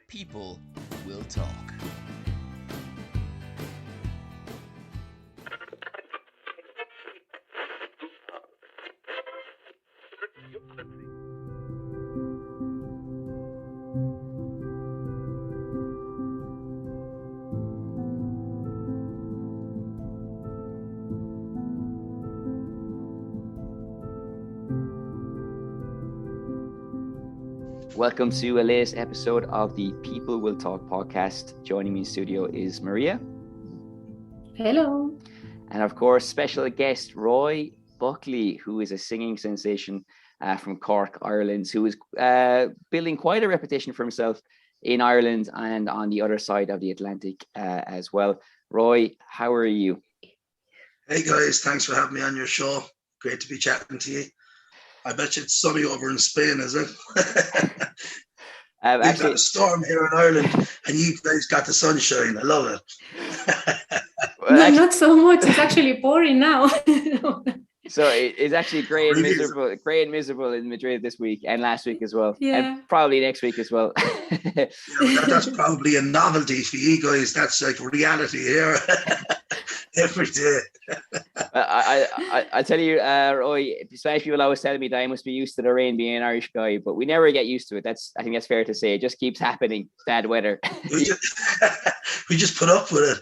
People will talk. Welcome to a latest episode of the People Will Talk podcast. Joining me in studio is Maria. Hello. And of course, special guest Roy Buckley, who is a singing sensation from Cork, Ireland, who is building quite a reputation for himself in Ireland and on the other side of the Atlantic as well. Roy, how are you? Hey guys, thanks for having me on your show. Great to be chatting to you. I bet you it's sunny over in Spain, is it? We've got a storm here in Ireland, and you guys got the sunshine. I love it. No, not so much. It's actually pouring now. So it's actually grey and miserable in Madrid this week and last week as well. Yeah. And probably next week as well. That's probably a novelty for you guys. That's like reality here every day. I tell you, Roy, Spanish people always tell me that I must be used to the rain being an Irish guy, but we never get used to it. I think that's fair to say. It just keeps happening. Bad weather. We just put up with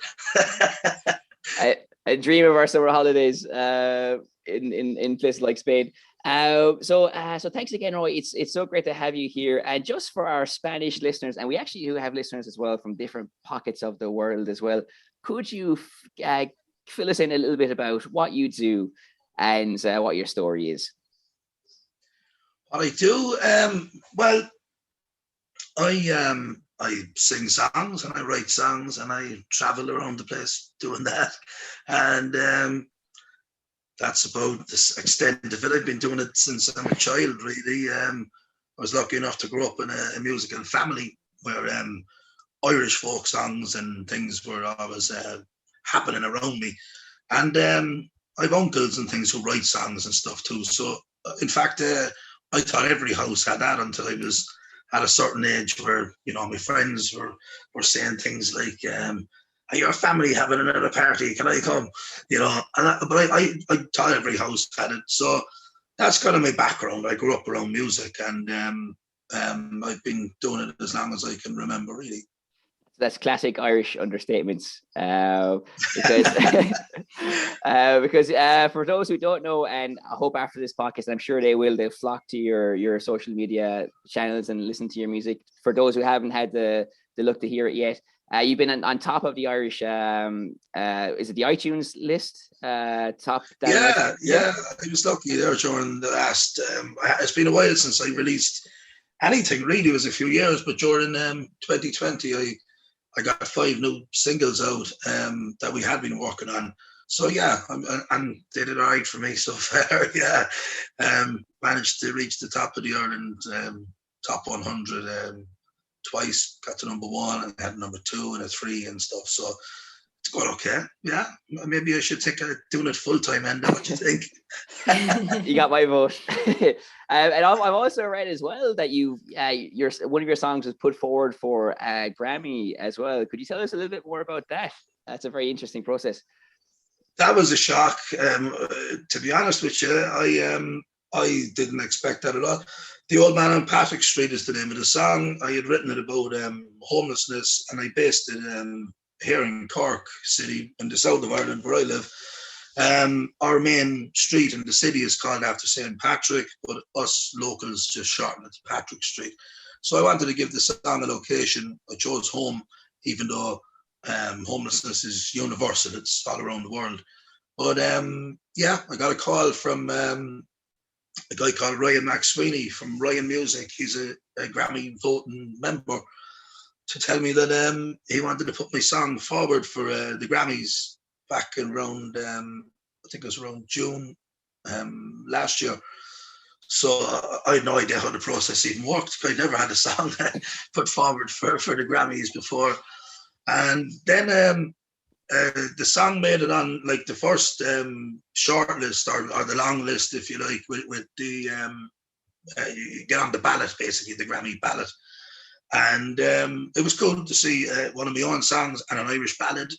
it. I dream of our summer holidays in places like Spain. So thanks again, Roy. It's so great to have you here. And just for our Spanish listeners, and we actually do have listeners as well from different pockets of the world as well. Could you fill us in a little bit about what you do and what your story is? What I do, well, I sing songs and I write songs and I travel around the place doing that. And that's about the extent of it. I've been doing it since I'm a child, really. I was lucky enough to grow up in a musical family where Irish folk songs and things were always happening around me. And I have uncles and things who write songs and stuff too. So, in fact, I thought every house had that until I was at a certain age where, you know, my friends were saying things like, are your family having another party? Can I come? You know, but I thought every house had it. So that's kind of my background. I grew up around music and I've been doing it as long as I can remember, really. That's classic Irish understatements, because for those who don't know, and I hope after this podcast, I'm sure they'll flock to your social media channels and listen to your music. For those who haven't had the look to hear it yet, you've been on top of the Irish, is it the iTunes list? Top. Yeah. I was lucky there during the last. It's been a while since I released anything. Really, it was a few years, but during 2020, I got 5 new singles out that we had been working on. So yeah, and they did all right for me so far. Yeah, managed to reach the top of the Ireland top 100 twice. Got to number 1 and had number 2 and a 3 and stuff. So it's going okay. Yeah, maybe I should take doing it full time. And what do you think? You got my vote. And I've also read as well that one of your songs was put forward for a Grammy as well. Could you tell us a little bit more about that? That's a very interesting process. That was a shock. To be honest with you, I didn't expect that at all. The Old Man on Patrick Street is the name of the song. I had written it about homelessness, and I based it here in Cork City, in the south of Ireland, where I live. Our main street in the city is called after St. Patrick, but us locals just shorten it to Patrick Street. So I wanted to give the song a location. I chose home, even though homelessness is universal. It's all around the world. But yeah, I got a call from a guy called Ryan McSweeney from Ryan Music. He's a Grammy voting member, to tell me that he wanted to put my song forward for the Grammys back in around, I think it was around June last year. So I had no idea how the process even worked. I'd never had a song put forward for the Grammys before. And then the song made it on like the first short list or the long list, if you like, with the, you get on the ballot, basically, the Grammy ballot. And it was cool to see one of my own songs and an Irish ballad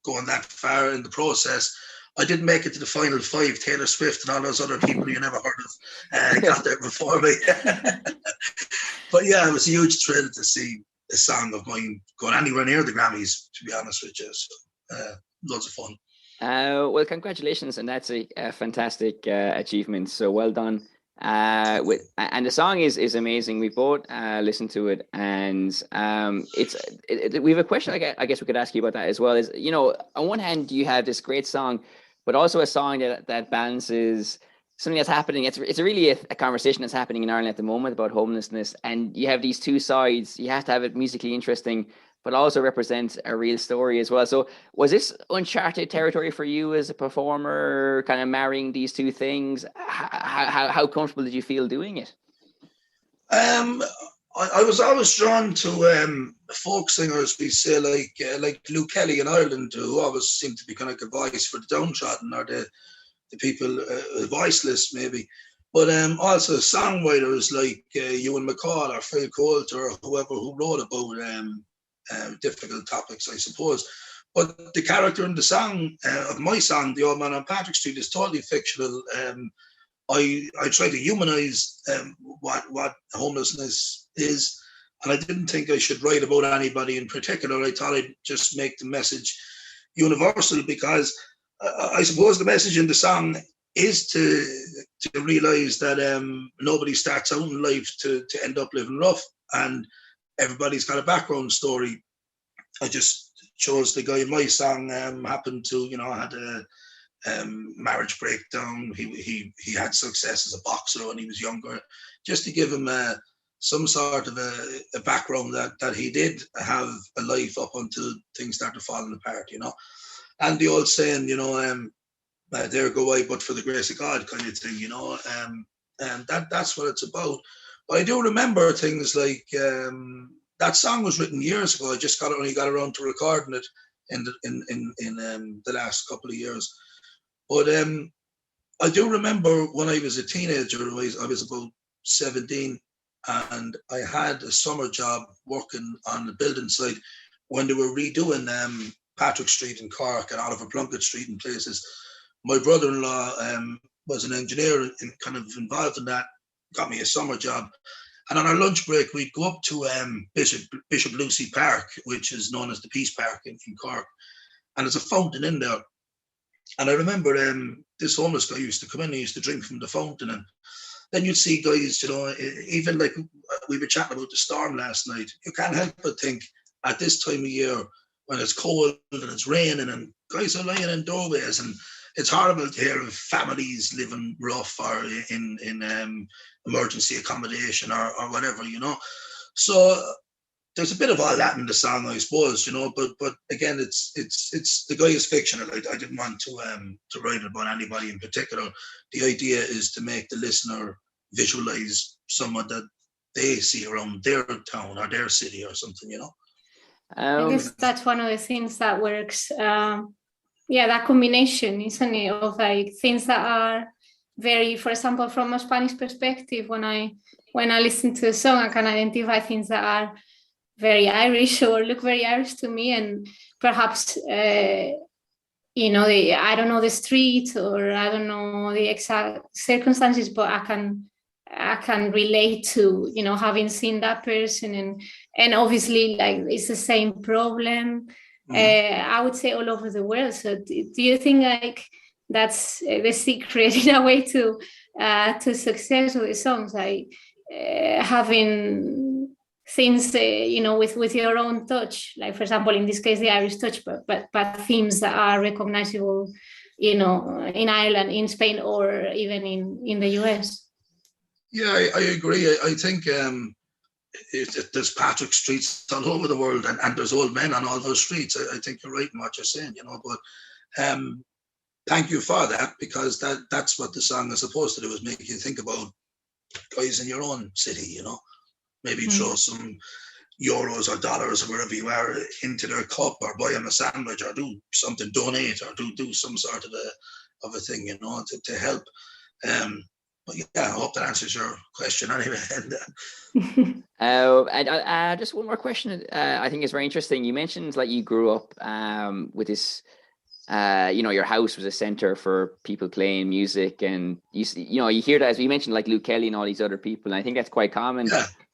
going that far in the process. I didn't make it to the final 5. Taylor Swift and all those other people you never heard of got there before me. But yeah, it was a huge thrill to see a song of mine going anywhere near the Grammys, to be honest with you. So, loads of fun. Well, congratulations, and that's a fantastic achievement. So well done. And the song is amazing. We both listened to it, and we have a question. I guess we could ask you about that as well. Is, you know, on one hand you have this great song, but also a song that balances something that's happening. It's really a conversation that's happening in Ireland at the moment about homelessness, and you have these two sides. You have to have it musically interesting, but also represent a real story as well. So was this uncharted territory for you as a performer, kind of marrying these two things? How comfortable did you feel doing it? I was always drawn to folk singers, we say, like Luke Kelly in Ireland, who always seemed to be kind of like a voice for the downtrodden or the people voiceless maybe. But also songwriters like Ewan MacColl or Phil Coulter or whoever who wrote about difficult topics, I suppose. But the character in the song, of my song, The Old Man on Patrick Street, is totally fictional. I try to humanize what homelessness is, and I didn't think I should write about anybody in particular. I thought I'd just make the message universal, because I suppose the message in the song is to realize that nobody starts out in life to end up living rough, and everybody's got a background story. I just chose the guy in my song happened to, had a marriage breakdown. He had success as a boxer when he was younger, just to give him some sort of a background that he did have a life up until things started falling apart, And the old saying, there go I, but for the grace of God, kind of thing, and that's what it's about. But I do remember things like that song was written years ago. I just only got around to recording it in the last couple of years. But I do remember when I was a teenager, I was about 17, and I had a summer job working on the building site when they were redoing Patrick Street in Cork and Oliver Plunkett Street and places. My brother-in-law was an engineer and kind of involved in that, got me a summer job. And on our lunch break, we'd go up to Bishop Lucy Park, which is known as the Peace Park in Cork. And there's a fountain in there. And I remember this homeless guy used to come in, he used to drink from the fountain. And then you'd see guys, even like we were chatting about the storm last night, you can't help but think at this time of year when it's cold and it's raining and guys are lying in doorways, and it's horrible to hear of families living rough or in emergency accommodation or whatever, So there's a bit of all that in the song, I suppose, but again, it's the guy is fictional. I didn't want to write about anybody in particular. The idea is to make the listener visualize someone that they see around their town or their city or something, I guess that's one of the things that works. That combination, isn't it, of like things that are very, for example, from a Spanish perspective, when I listen to a song, I can identify things that are very Irish or look very Irish to me, and perhaps I don't know the street or I don't know the exact circumstances, but I can relate to having seen that person, and obviously like it's the same problem. I would say all over the world. So do you think like that's the secret in a way to success with the songs, like having things with your own touch, like for example in this case the Irish touch, but themes that are recognizable in Ireland, in Spain, or even in the US? Yeah, I agree. I think there's Patrick Streets all over the world, and there's old men on all those streets. I think you're right in what you're saying, but thank you for that, because that's what the song is supposed to do, is make you think about guys in your own city, maybe throw some euros or dollars or wherever you are into their cup, or buy them a sandwich, or do something, donate, or do some sort of a thing, to help. But yeah, I hope that answers your question anyway. And just one more question. I think it's very interesting. You mentioned like you grew up with this, your house was a center for people playing music, and you hear that, as we mentioned, like Luke Kelly and all these other people. And I think that's quite common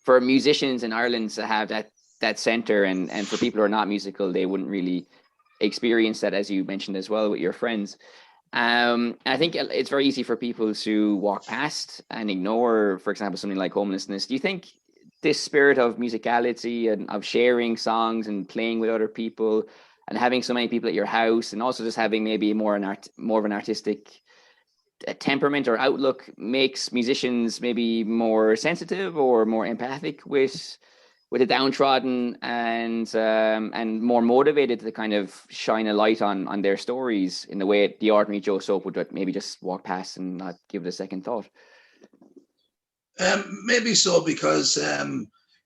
for musicians in Ireland to have that center, and for people who are not musical, they wouldn't really experience that, as you mentioned as well with your friends. I think it's very easy for people to walk past and ignore, for example, something like homelessness. Do you think this spirit of musicality and of sharing songs and playing with other people and having so many people at your house, and also just having maybe more of an artistic temperament or outlook, makes musicians maybe more sensitive or more empathic with the downtrodden, and more motivated to kind of shine a light on their stories in the way the ordinary Joe Soap would maybe just walk past and not give it a second thought? Maybe so, because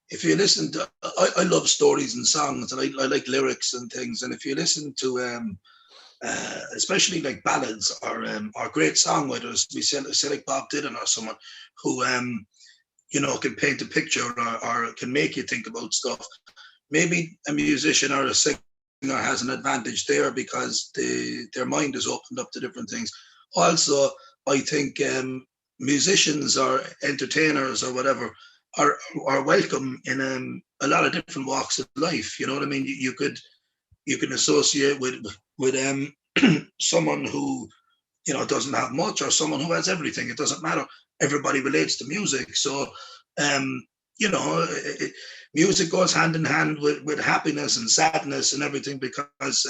if you listen to, I love stories and songs, and I like lyrics and things. And if you listen to, especially like ballads or great songwriters, we say like Bob Dylan or someone who, can paint a picture or can make you think about stuff. Maybe a musician or a singer has an advantage there because their mind is opened up to different things. Also, I think musicians or entertainers or whatever are welcome in a lot of different walks of life. You know what I mean? You can associate with someone who doesn't have much, or someone who has everything. It doesn't matter. Everybody relates to music. So music goes hand in hand with happiness and sadness and everything, because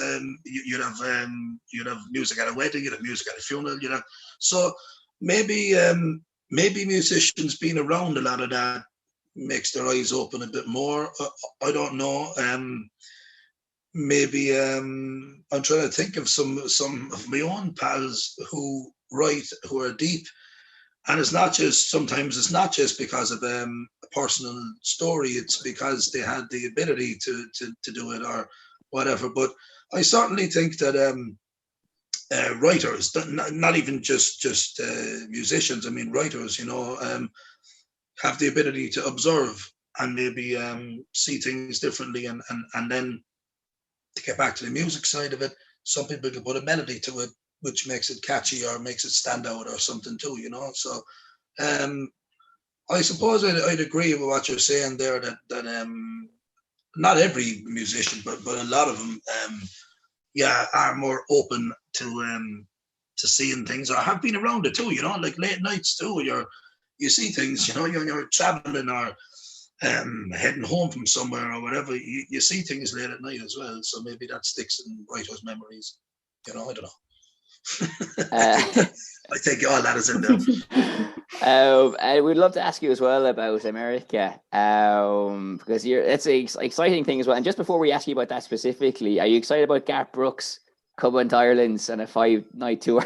you'd have music at a wedding, you'd have music at a funeral, so maybe musicians being around a lot of that makes their eyes open a bit more. I don't know. Maybe I'm trying to think of some of my own pals who write, who are deep, and sometimes it's not just because of a personal story. It's because they had the ability to do it or whatever. But I certainly think that writers, not even just musicians, I mean writers, have the ability to observe and maybe see things differently, and then to get back to the music side of it, some people can put a melody to it which makes it catchy or makes it stand out or something too, So I suppose I'd agree with what you're saying there, that not every musician, but a lot of them are more open to seeing things, or have been around it too, like late nights too. You see things, you're traveling or heading home from somewhere or whatever, you see things late at night as well. So maybe that sticks in writers' memories. I don't know. I think all that is in there. We'd love to ask you as well about America, because it's an exciting thing as well. And just before we ask you about that specifically, are you excited about Garth Brooks coming to Ireland and a 5-night tour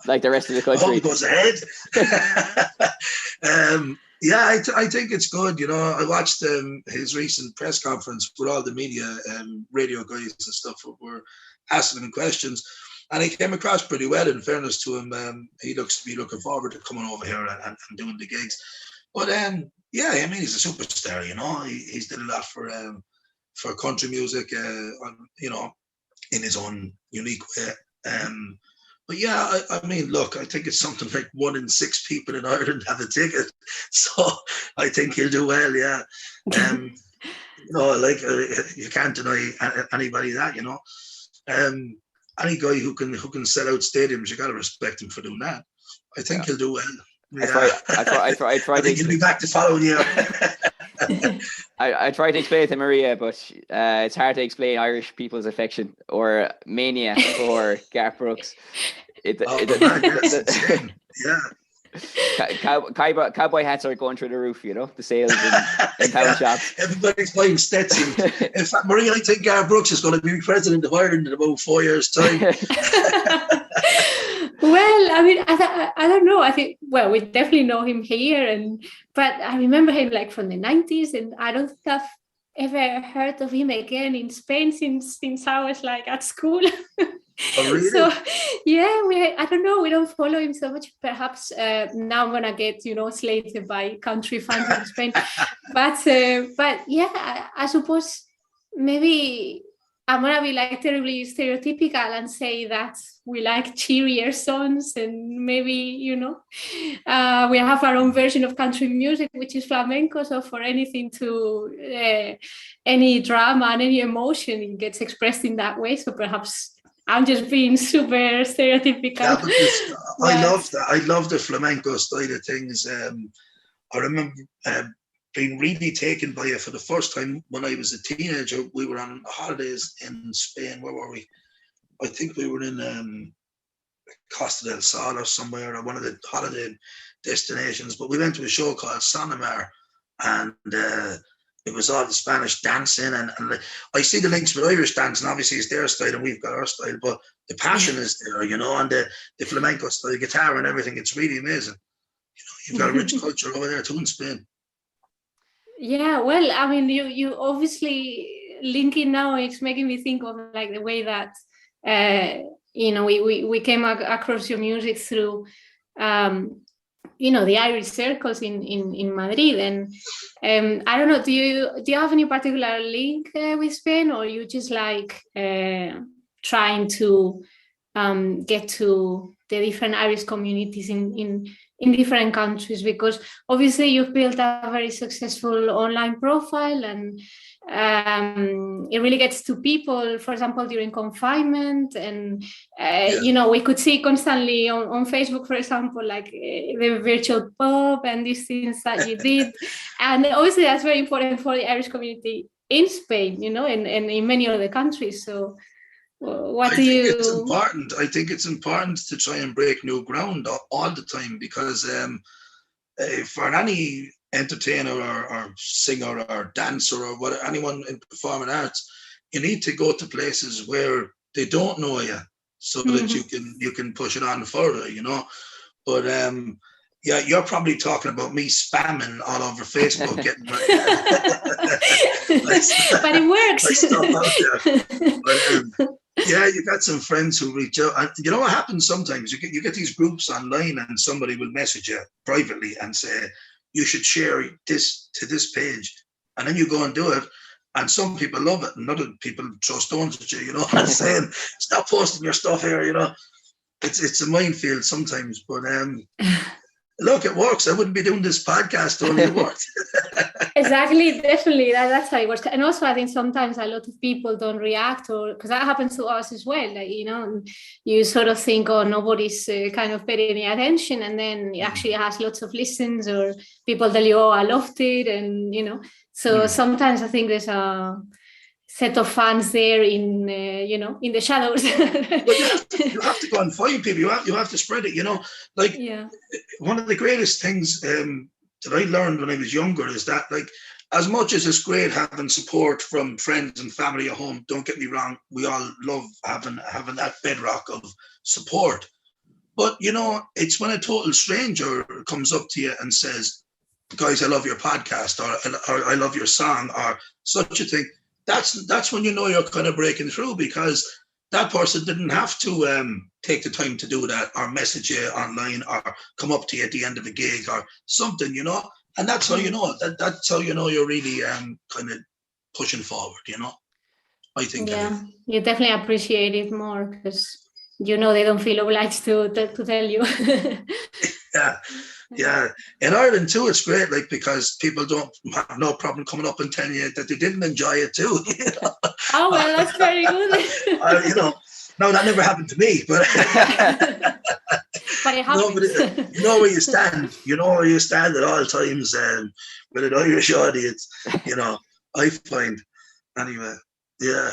like the rest of the country? I hope he goes ahead. Yeah, I think it's good. I watched his recent press conference with all the media, radio guys and stuff were asking him questions, and he came across pretty well. In fairness to him, he looks to be looking forward to coming over here and doing the gigs. But he's a superstar. He's did a lot for country music, in his own unique way. But yeah, I mean, look, I think it's something like 1 in 6 people in Ireland have a ticket, so I think he'll do well. Yeah, you can't deny anybody that. Any guy who can sell out stadiums, you got to respect him for doing that. I think he'll do well. Yeah. I think he'll be back to following you. I tried to explain it to Maria, but it's hard to explain Irish people's affection or mania for Garth Brooks. Cowboy hats are going through the roof, the sales in town shops. Everybody's buying Stetsons. In fact, Maria, I think Garth Brooks is going to be president of Ireland in about 4 years' time. Well, I mean, I don't know. I think, we definitely know him here, but I remember him like from the 90s, and I don't think ever heard of him again in Spain since I was like at school. Oh, really? So yeah, I don't know, we don't follow him so much. Perhaps now I'm gonna get slated by country fans in Spain. But yeah, I suppose maybe I'm gonna be like terribly stereotypical and say that we like cheerier songs, and maybe we have our own version of country music, which is flamenco. So for anything to any drama and any emotion, it gets expressed in that way. So perhaps I'm just being super stereotypical. Yeah, but I love that. I love the flamenco style of things. I remember being really taken by it for the first time when I was a teenager. We were on holidays in Spain. Where were we? I think we were in Costa del Sol or somewhere, or one of the holiday destinations. But we went to a show called Sonamar, and it was all the Spanish dancing, and I see the links with Irish dancing. Obviously, it's their style and we've got our style, but the passion is there, and the flamenco style, the guitar and everything. It's really amazing. You've got a rich culture over there too in Spain. Yeah, well, I mean, you obviously linking now. It's making me think of like the way that we came across your music through the Irish circles in Madrid, and I don't know, do you have any particular link with Spain, or you just like trying to get to the different Irish communities in different countries? Because obviously you've built a very successful online profile, and it really gets to people, for example, during confinement, and we could see constantly on Facebook, for example, like the virtual pub and these things that you did. And obviously that's very important for the Irish community in Spain, and in many other countries. So I think it's important to try and break new ground all the time, because for any entertainer or singer or dancer or whatever, anyone in performing arts, you need to go to places where they don't know you, so that you can push it on further, But yeah, you're probably talking about me spamming all over Facebook, getting but it works. Stuff out there. But, yeah, you got some friends who reach out, and you know what happens sometimes? You get these groups online, and somebody will message you privately and say you should share this to this page, and then you go and do it, and some people love it, and other people throw stones at you, saying stop posting your stuff here, It's a minefield sometimes, but look, it works. I wouldn't be doing this podcast only it worked. Exactly, definitely. That's how it works. And also, I think sometimes a lot of people don't react, or because that happens to us as well. Like, you sort of think, oh, nobody's kind of paying any attention, and then it actually has lots of listens, or people tell you, oh, I loved it, and So sometimes I think there's a set of fans there in the shadows. But you have to go and find people. You have to spread it. One of the greatest things that I learned when I was younger is that, like, as much as it's great having support from friends and family at home, don't get me wrong, we all love having that bedrock of support. But it's when a total stranger comes up to you and says, "Guys, I love your podcast," or "I love your song," or such a thing. That's when you're kind of breaking through, because that person didn't have to take the time to do that, or message you online, or come up to you at the end of a gig or something, and that's how that's how you're really kind of pushing forward, I think. Yeah, you definitely appreciate it more, because they don't feel obliged to tell you. Yeah. In Ireland too, it's great, like, because people don't have no problem coming up and telling you that they didn't enjoy it too. Oh, well, that's very good. No, that never happened to me, but but it happens. No, but you know where you stand. You know where you stand at all times with an Irish audience. I find anyway. Yeah.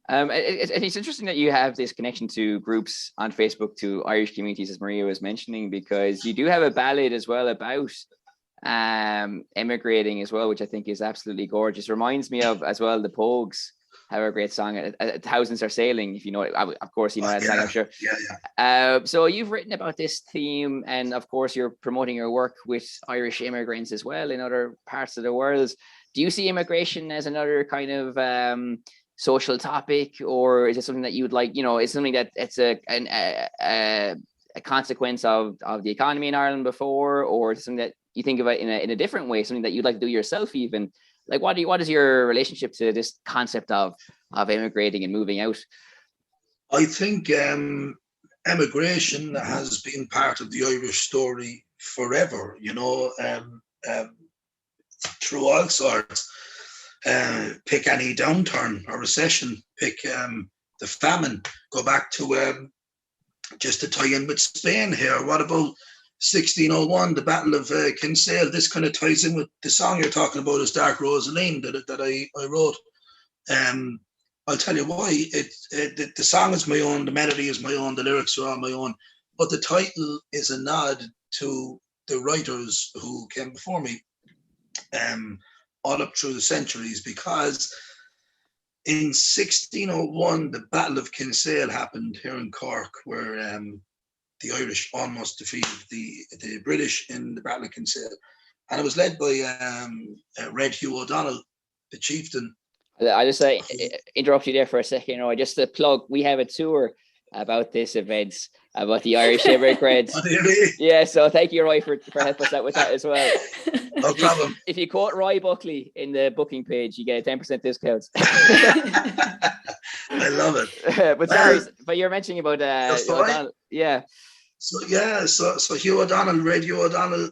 It's interesting that you have this connection to groups on Facebook, to Irish communities, as Maria was mentioning, because you do have a ballad as well about emigrating as well, which I think is absolutely gorgeous. Reminds me of as well the Pogues Have a great song. Thousands Are Sailing, if you know it. Of course, you know that song, I'm sure. Yeah. So you've written about this theme, and of course, you're promoting your work with Irish immigrants as well in other parts of the world. Do you see immigration as another kind of social topic, or is it something that you would like? You know, is something that it's a consequence of the economy in Ireland before, or is it something that you think about in a different way, something that you'd like to do yourself even? Like, what is your relationship to this concept of immigrating and moving out? I think emigration has been part of the Irish story forever, you know, through all sorts. Pick any downturn or recession, pick the famine, go back to just to tie in with Spain here. What about 1601, the Battle of Kinsale? This kind of ties in with the song you're talking about, is Dark Rosaleen, that I wrote. I'll tell you why. The song is my own, the melody is my own, the lyrics are all my own, but the title is a nod to the writers who came before me, all up through the centuries, because in 1601, the Battle of Kinsale happened here in Cork, where the Irish almost defeated the British in the Battle of Kinsale. And it was led by Red Hugh O'Donnell, the chieftain. I just interrupt you there for a second. I just to plug, we have a tour about this event, about the Irish immigrants. Yeah, so thank you, Roy, for helping us out with that as well. No problem. If you quote Roy Buckley in the booking page, you get a 10% discount. I love it. But sorry, but you're mentioning about O'Donnell. Yeah. So Hugh O'Donnell, Red Hugh O'Donnell,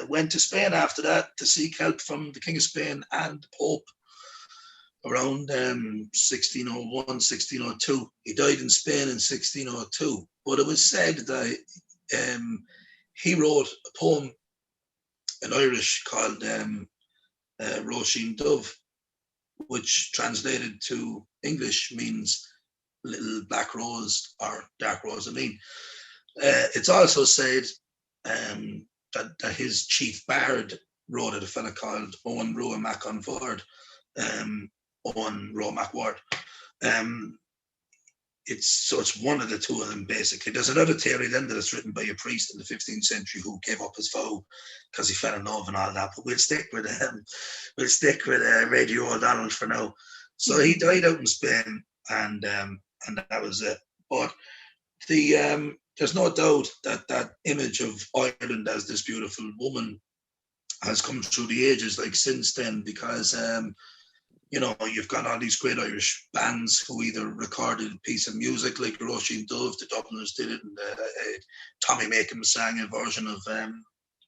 went to Spain after that to seek help from the King of Spain and the Pope around 1601, 1602. He died in Spain in 1602. But it was said that he wrote a poem in Irish called Roisin Dubh, which translated to English means Little Black Rose or Dark Rosaleen. It's also said that his chief bard wrote it, a fella called Owen Rua Mac on Ford. Owen Rua Mac Ward. It's one of the two of them, basically. There's another theory then that it's written by a priest in the 15th century who gave up his vow because he fell in love and all that. But we'll stick with Red Hugh O'Donnell for now. So he died out in Spain, and that was it. But there's no doubt that image of Ireland as this beautiful woman has come through the ages, like since then, because you know, you've got all these great Irish bands who either recorded a piece of music like Roisin Dubh, the Dubliners did it, and Tommy Makem sang a version of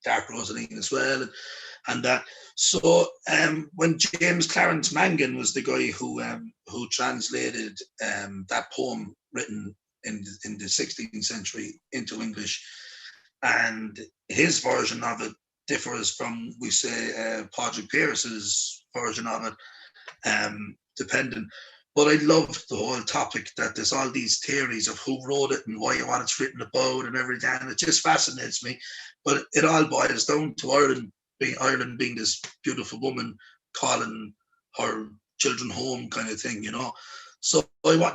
Dark Rosaleen as well, and that. So when James Clarence Mangan was the guy who translated that poem written in the 16th century into English, and his version of it differs from, we say, Padraig Pearse's version of it. Dependent, but I loved the whole topic that there's all these theories of who wrote it and what it's written about and everything, and it just fascinates me. But it all boils down to Ireland being this beautiful woman calling her children home, kind of thing, you know. So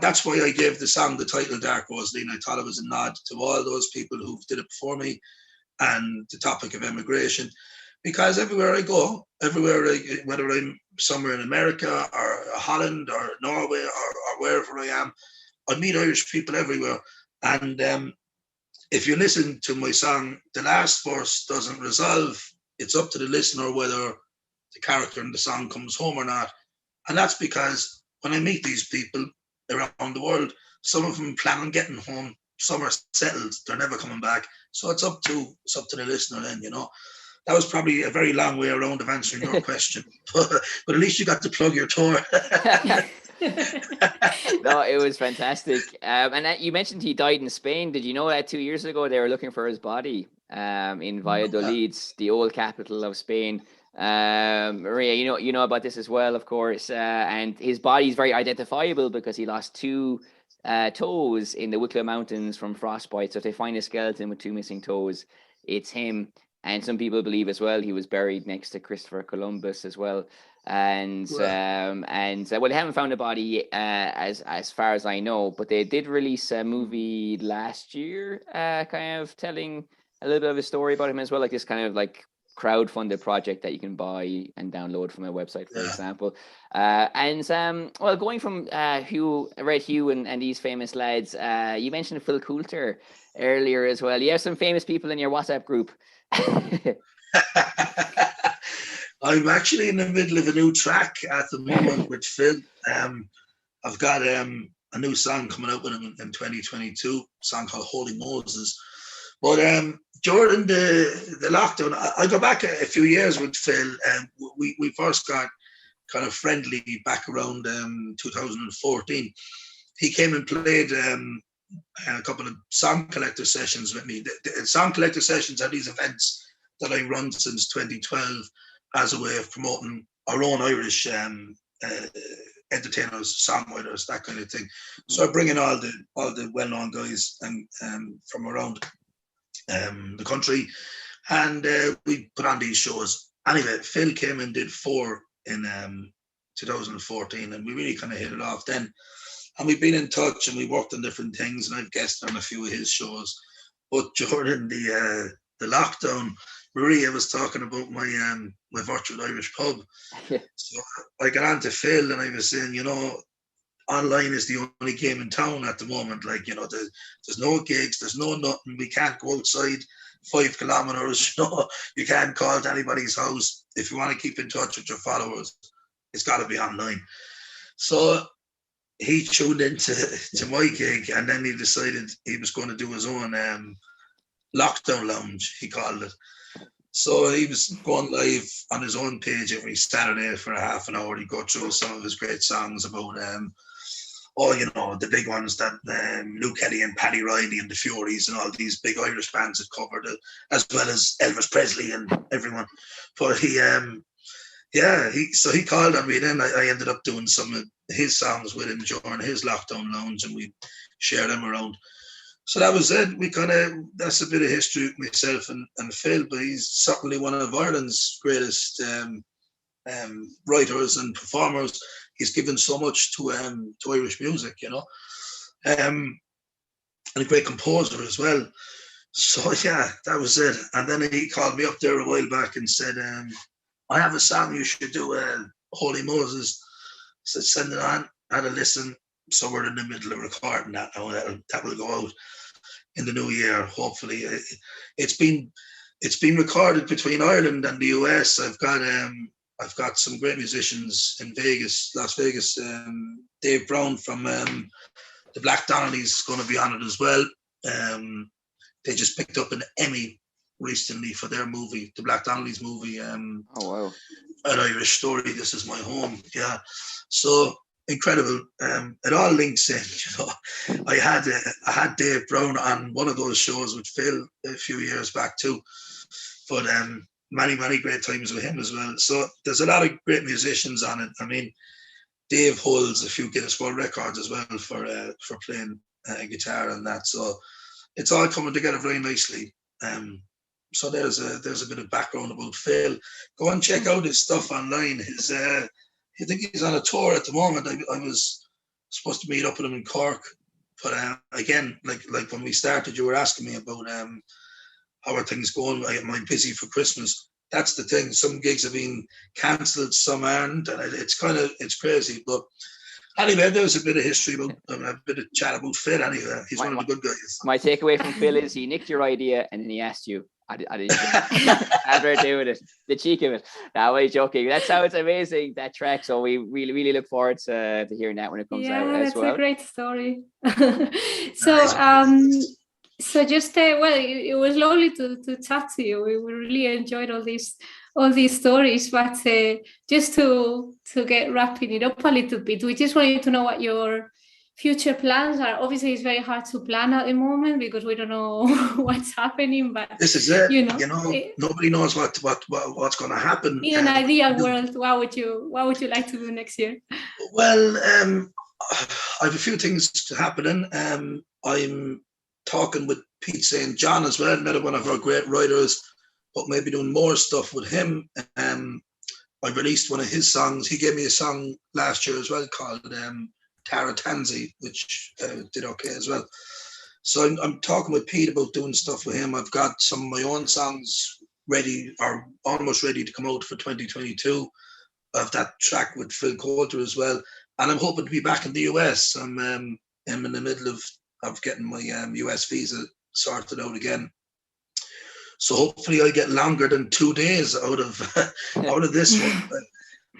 that's why I gave the song the title Dark Rosaleen. I thought it was a nod to all those people who did it before me and the topic of immigration. Because everywhere I go, whether I'm somewhere in America or Holland or Norway or wherever I am, I meet Irish people everywhere. And if you listen to my song, the last verse doesn't resolve. It's up to the listener whether the character in the song comes home or not. And that's because when I meet these people around the world, some of them plan on getting home, some are settled, they're never coming back. So it's up to the listener then, you know. That was probably a very long way around of answering your question, but at least you got to plug your tour. No, it was fantastic. And you mentioned he died in Spain. Did you know that 2 years ago they were looking for his body in Valladolid, the old capital of Spain? Maria, you know about this as well, of course. And his body is very identifiable because he lost two toes in the Wicklow Mountains from frostbite. So if they find a skeleton with two missing toes, it's him. And some people believe as well he was buried next to Christopher Columbus as well. And well, they haven't found a body as far as I know, but they did release a movie last year, kind of telling a little bit of a story about him as well, like this kind of like crowd-funded project that you can buy and download from a website, for example. Well, going from Red Hugh and these famous lads, you mentioned Phil Coulter earlier as well. You have some famous people in your WhatsApp group. I'm actually in the middle of a new track at the moment with Phil. I've got a new song coming out with him in 2022, a song called Holy Moses. But during the lockdown, I go back a few years with Phil. We first got kind of friendly back around 2014. He came and played a couple of song collector sessions with me. The song collector sessions are these events that I run since 2012 as a way of promoting our own Irish entertainers, songwriters, that kind of thing. So I bring in all the well-known guys and from around the country, and we put on these shows. Anyway, Phil came and did 4 in 2014, and we really kind of hit it off then. And we've been in touch, and we worked on different things, and I've guested on a few of his shows. But during the lockdown, Maria was talking about my virtual Irish pub. So I got on to Phil, and I was saying, online is the only game in town at the moment. Like, there's no gigs, there's no nothing. We can't go outside 5 kilometers. You can't call to anybody's house. If you want to keep in touch with your followers, it's got to be online. So he tuned into my gig, and then he decided he was going to do his own lockdown lounge, he called it. So he was going live on his own page every Saturday for a half an hour. He'd go through some of his great songs about, the big ones that Luke Kelly and Paddy Riley and the Furies and all these big Irish bands had covered, as well as Elvis Presley and everyone. But he called on me. Then I ended up doing some of his songs with him during his lockdown lounge, and we shared them around. So that was it. That's a bit of history with myself and Phil, but he's certainly one of Ireland's greatest writers and performers. He's given so much to Irish music, and a great composer as well. So yeah, that was it. And then he called me up there a while back and said, I have a song you should do, Holy Moses. I said, send it on. I had a listen. So we're in the middle of recording that now. That will go out in the new year, hopefully. It's been recorded between Ireland and the US. I've got some great musicians in Las Vegas. Dave Brown from the Black Donnellys is going to be on it as well. They just picked up an Emmy recently for their movie, the Black Donnellys movie. Oh wow! An Irish Story. This is my home. Yeah. So. Incredible. It all links in, I had Dave Brown on one of those shows with Phil a few years back too, but many great times with him as well. So there's a lot of great musicians on it. I mean, Dave holds a few Guinness World Records as well for playing guitar and that. So it's all coming together very nicely. So there's a bit of background about Phil. Go and check out his stuff online. I think he's on a tour at the moment. I was supposed to meet up with him in Cork, but again, like when we started, you were asking me about how are things going. Am I busy for Christmas? That's the thing. Some gigs have been cancelled, some aren't, and it's crazy. But anyway, there was a bit of history about a bit of chat about Phil. Anyway, he's one of the good guys. My takeaway from Phil is he nicked your idea and then he asked you. I didn't have her doing it. The cheek of it. No, I'm joking. That sounds amazing, that track. So we really look forward to hearing that when it comes out as well. Yeah, that's a great story. So just it was lovely to chat to you. We really enjoyed all these stories, but just to get wrapping it up a little bit, we just wanted to know what your future plans are. Obviously, it's very hard to plan at the moment because we don't know what's happening. But this is it. Nobody knows what's going to happen. In an ideal world, what would you like to do next year? Well, I have a few things happening. I'm talking with Pete St. John as well, another one of our great writers. but maybe doing more stuff with him. I released one of his songs. He gave me a song last year as well called Tara Tanzi, which did okay as well. So I'm talking with Pete about doing stuff with him. I've got some of my own songs ready or almost ready to come out for 2022. I have that track with Phil Coulter as well. And I'm hoping to be back in the US. I'm in the middle of getting my US visa sorted out again. So hopefully I get longer than 2 days out of this one.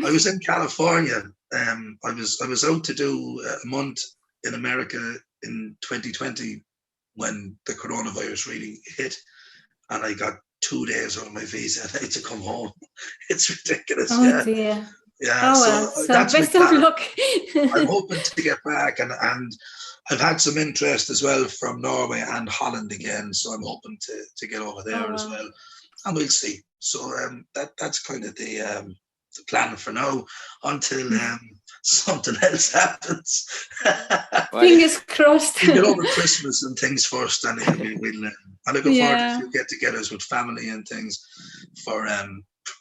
I was in California. I was out to do a month in America in 2020 when the coronavirus really hit, and I got 2 days out of my visa and I had to come home. It's ridiculous. Oh dear. Yeah. So that's best of luck. I'm hoping to get back, and I've had some interest as well from Norway and Holland again, so I'm hoping to get over there as well, and we'll see. So that's kind of the plan for now until something else happens. Fingers crossed. We get over Christmas and things first, and we'll I'm looking forward to a few get-togethers with family and things for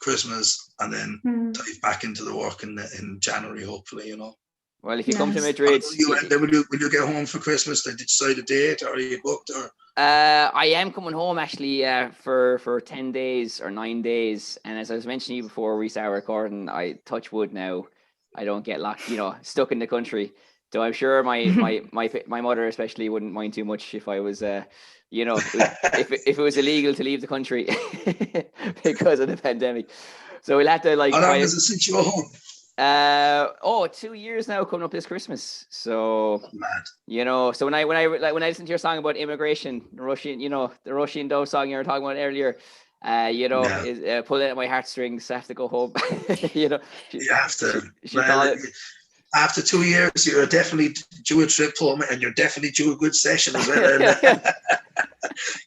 Christmas, and then dive back into the work in January, hopefully, you know. Well, if you come to Madrid, will you get home for Christmas? Did you decide a date, or are you booked? Or I am coming home actually for 10 days or 9 days, and as I was mentioning you before we started recording, I touch wood now. I don't get locked, stuck in the country. So I'm sure my mother especially wouldn't mind too much if I was, if it was illegal to leave the country because of the pandemic. So we'll have to How long does it since you were home? 2 years now, coming up this Christmas. So mad. So when I listened to your song about immigration, the Russian Dove song you were talking about earlier, pulling at my heartstrings. I have to go home. You have to. After 2 years, you're definitely due a trip home, and you're definitely due a good session as well.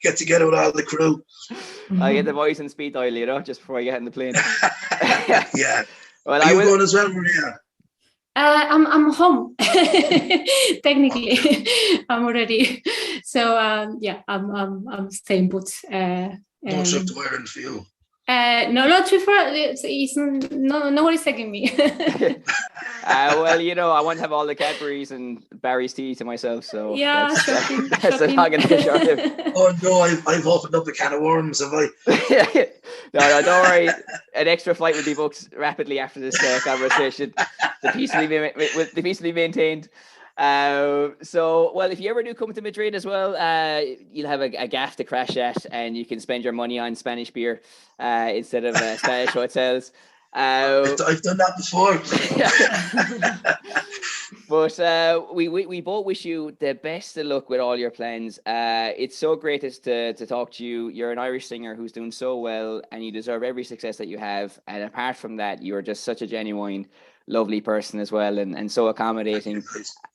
Get together with all the crew. I get the voice and speed dial, just before I get in the plane. Yeah. Well, Are you going as well, Maria? I'm home. Technically, I'm already. So I'm staying put. No trip to Ireland for you. No trip for it's nobody's taking me. I want to have all the Cadbury's and Barry's tea to myself. So shopping. That's a long and short of it. Oh no, I've opened up a can of worms, have I? No, don't worry. An extra flight will be booked rapidly after this conversation. The peace will be maintained. If you ever do come to Madrid as well, you'll have a gaff to crash at, and you can spend your money on Spanish beer instead of Spanish hotels. I've done that before. But we both wish you the best of luck with all your plans. It's so great to talk to you. You're an Irish singer who's doing so well, and you deserve every success that you have. And apart from that, you're just such a genuine, lovely person as well, and so accommodating.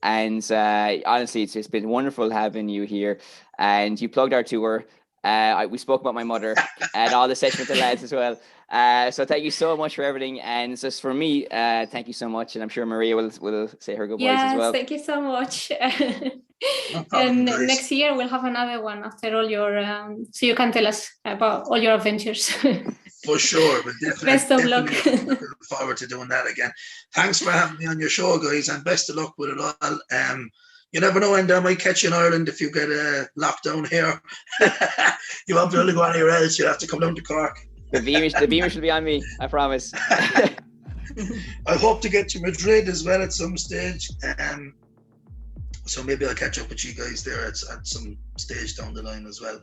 And honestly, it's been wonderful having you here. And you plugged our tour. We spoke about my mother and all the session with the lads as well. So thank you so much for everything. And just for me, thank you so much. And I'm sure Maria will say her goodbyes as well. Yes, thank you so much. And next year we'll have another one after all your, so you can tell us about all your adventures. For sure. But best of luck. Looking forward to doing that again. Thanks for having me on your show, guys, and best of luck with it all. You never know, and I might catch you in Ireland if you get a lockdown here. You won't be able to go anywhere else. You'll have to come down to Cork. The Beamish will be on me, I promise. I hope to get to Madrid as well at some stage. So maybe I'll catch up with you guys there at some stage down the line as well.